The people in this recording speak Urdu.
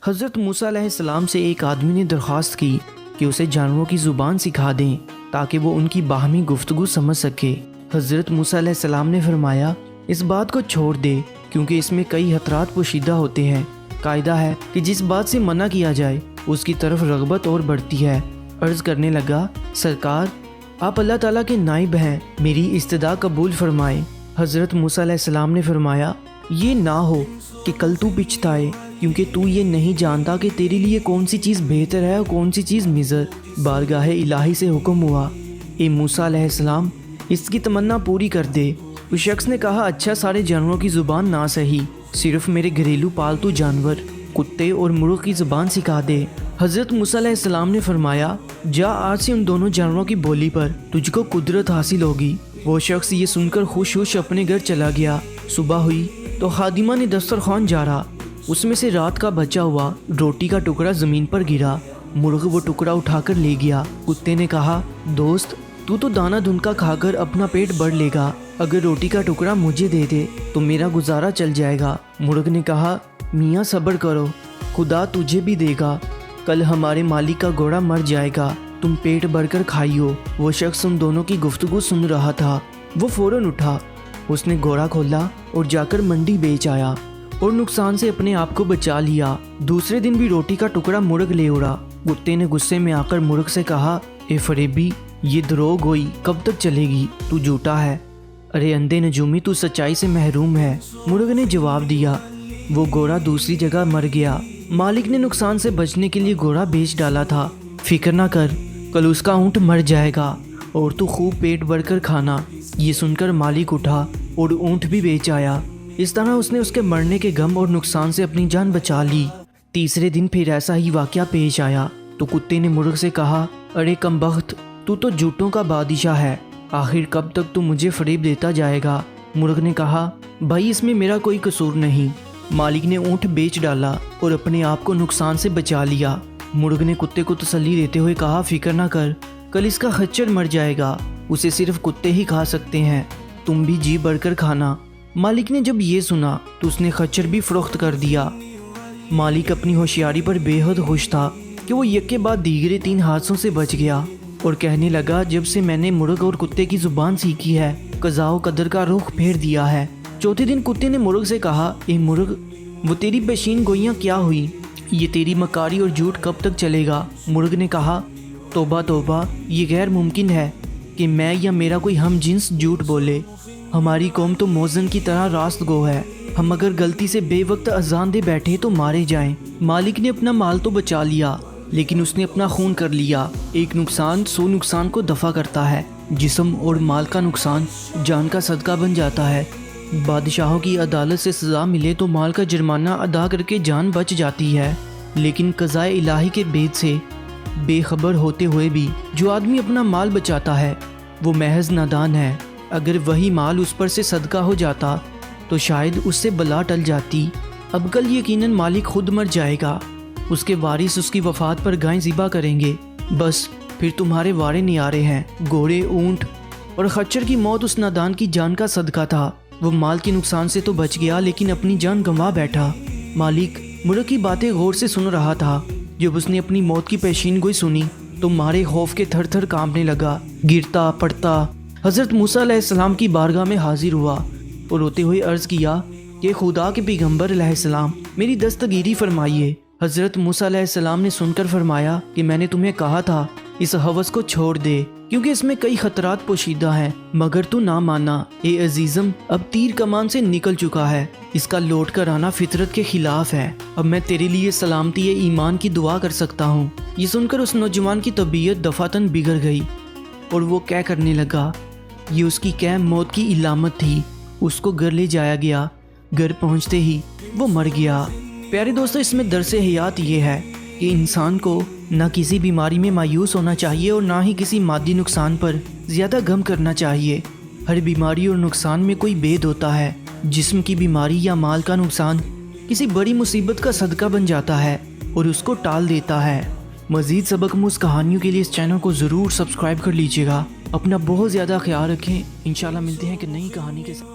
حضرت موسیٰ علیہ السلام سے ایک آدمی نے درخواست کی کہ اسے جانوروں کی زبان سکھا دیں تاکہ وہ ان کی باہمی گفتگو سمجھ سکے۔ حضرت موسیٰ علیہ السلام نے فرمایا اس بات کو چھوڑ دے کیونکہ اس میں کئی خطرات پوشیدہ ہوتے ہیں۔ قاعدہ ہے کہ جس بات سے منع کیا جائے اس کی طرف رغبت اور بڑھتی ہے۔ عرض کرنے لگا سرکار آپ اللہ تعالیٰ کے نائب ہیں، میری استدعا قبول فرمائیں۔ حضرت موسیٰ علیہ السلام نے فرمایا یہ نہ ہو کہ کل تو پچھتائے کیونکہ تو یہ نہیں جانتا کہ تیرے لیے کون سی چیز بہتر ہے اور کون سی چیز مضر۔ بارگاہ الہی سے حکم ہوا اے موسیٰ علیہ السلام اس کی تمنا پوری کر دے۔ اس شخص نے کہا اچھا سارے جانوروں کی زبان نہ صحیح، صرف میرے گھریلو پالتو جانور کتے اور مرغ کی زبان سکھا دے۔ حضرت موسیٰ علیہ السلام نے فرمایا جا آج سے ان دونوں جانوروں کی بولی پر تجھ کو قدرت حاصل ہوگی۔ وہ شخص یہ سن کر خوش اپنے گھر چلا گیا۔ صبح ہوئی تو خادمہ نے دسترخوان جارا، اس میں سے رات کا بچا ہوا روٹی کا ٹکڑا زمین پر گرا۔ مرغ وہ ٹکڑا اٹھا کر لے گیا۔ کتے نے کہا دوست تو دانہ دھنکا کھا کر اپنا پیٹ بھر لے گا، اگر روٹی کا ٹکڑا مجھے دے دے تو میرا گزارا چل جائے گا۔ مرغ نے کہا میاں صبر کرو، خدا تجھے بھی دے گا، کل ہمارے مالک کا گھوڑا مر جائے گا، تم پیٹ بھر کر کھائیو۔ وہ شخص ان دونوں کی گفتگو سن رہا تھا، وہ فوراً اٹھا، اس نے گھوڑا کھولا اور جا کر منڈی بیچ آیا اور نقصان سے اپنے آپ کو بچا لیا۔ دوسرے دن بھی روٹی کا ٹکڑا مرغ لے اڑا۔ کتے نے غصے میں آ کر مرغ سے کہا اے فریبی یہ دروغ گوئی کب تک چلے گی، تو جھوٹا ہے، ارے اندھے نجومی تو سچائی سے محروم ہے۔ مرغ نے جواب دیا وہ گھوڑا دوسری جگہ مر گیا، مالک نے نقصان سے بچنے کے لیے گھوڑا بیچ ڈالا تھا، فکر نہ کر کل اس کا اونٹ مر جائے گا اور تو خوب پیٹ بھر کر کھانا۔ یہ سن کر مالک اٹھا اور اونٹ بھی بیچ آیا۔ اس طرح اس نے اس کے مرنے کے غم اور نقصان سے اپنی جان بچا لی۔ تیسرے دن پھر ایسا ہی واقعہ پیش آیا تو کتے نے مرغ سے کہا ارے کمبخت تو جھوٹوں کا بادشاہ ہے، آخر کب تک تو مجھے فریب دیتا جائے گا۔ مرغ نے کہا بھائی اس میں میرا کوئی قصور نہیں، مالک نے اونٹ بیچ ڈالا اور اپنے آپ کو نقصان سے بچا لیا۔ مرغ نے کتے کو تسلی دیتے ہوئے کہا فکر نہ کر، کل اس کا خچر مر جائے گا، اسے صرف کتے ہی کھا سکتے ہیں، تم بھی جی بڑھ کر کھانا۔ مالک نے جب یہ سنا تو اس نے خچر بھی فروخت کر دیا۔ مالک اپنی ہوشیاری پر بے حد خوش تھا کہ وہ یک کے بعد دیگرے 3 حادثوں سے بچ گیا اور کہنے لگا جب سے میں نے مرغ اور کتے کی زبان سیکھی ہے قضاء و قدر کا رخ پھیر دیا ہے۔ چوتھے دن کتے نے مرغ سے کہا اے مرغ وہ تیری پیشین گوئیاں کیا ہوئی، یہ تیری مکاری اور جھوٹ کب تک چلے گا؟ مرغ نے کہا توبہ توبہ، یہ غیر ممکن ہے کہ میں یا میرا کوئی ہم جنس جھوٹ بولے، ہماری قوم تو موزن کی طرح راست گو ہے، ہم اگر غلطی سے بے وقت اذان دے بیٹھے تو مارے جائیں۔ مالک نے اپنا مال تو بچا لیا لیکن اس نے اپنا خون کر لیا۔ ایک نقصان 100 نقصان کو دفع کرتا ہے، جسم اور مال کا نقصان جان کا صدقہ بن جاتا ہے۔ بادشاہوں کی عدالت سے سزا ملے تو مال کا جرمانہ ادا کر کے جان بچ جاتی ہے، لیکن قضاء الہی کے بید سے بے خبر ہوتے ہوئے بھی جو آدمی اپنا مال بچاتا ہے وہ محض نادان ہے۔ اگر وہی مال اس پر سے صدقہ ہو جاتا تو شاید اس سے بلا ٹل جاتی۔ اب کل یقیناً مالک خود مر جائے گا، اس کے وارث اس کی وفات پر گائیں ذبح کریں گے، بس پھر تمہارے وارے نیارے ہیں۔ گھوڑے، اونٹ اور خچر کی موت اس نادان کی جان کا صدقہ تھا، وہ مال کے نقصان سے تو بچ گیا لیکن اپنی جان گنوا بیٹھا۔ مالک مرغ کی باتیں غور سے سن رہا تھا، جب اس نے اپنی موت کی پیشین گوئی سنی تو مارے خوف کے تھر تھر کانپنے لگا، گرتا پڑتا حضرت موسیٰ علیہ السلام کی بارگاہ میں حاضر ہوا اور روتے ہوئے عرض کیا کہ خدا کے پیغمبر علیہ السلام میری دستگیری فرمائیے۔ حضرت موسیٰ علیہ السلام نے سن کر فرمایا کہ میں نے تمہیں کہا تھا اس ہوس کو چھوڑ دے کیونکہ اس میں کئی خطرات پوشیدہ ہیں، مگر تو نہ مانا۔ اے عزیزم اب تیر کمان سے نکل چکا ہے، اس کا لوٹ کر آنا فطرت کے خلاف ہے، اب میں تیرے لیے سلامتی ایمان کی دعا کر سکتا ہوں۔ یہ سن کر اس نوجوان کی طبیعت دفعتاً بگڑ گئی اور وہ کہہ کرنے لگا، یہ اس کی کہم موت کی علامت تھی۔ اس کو گھر لے جایا گیا، گھر پہنچتے ہی وہ مر گیا۔ پیارے دوستو، اس میں درس حیات یہ ہے کہ انسان کو نہ کسی بیماری میں مایوس ہونا چاہیے اور نہ ہی کسی مادی نقصان پر زیادہ غم کرنا چاہیے۔ ہر بیماری اور نقصان میں کوئی بید ہوتا ہے۔ جسم کی بیماری یا مال کا نقصان کسی بڑی مصیبت کا صدقہ بن جاتا ہے اور اس کو ٹال دیتا ہے۔ مزید سبق موز کہانیوں کے لیے اس چینل کو ضرور سبسکرائب کر لیجیے گا۔ اپنا بہت زیادہ خیال رکھیں، انشاءاللہ ملتے ہیں کہ نئی کہانی کے ساتھ۔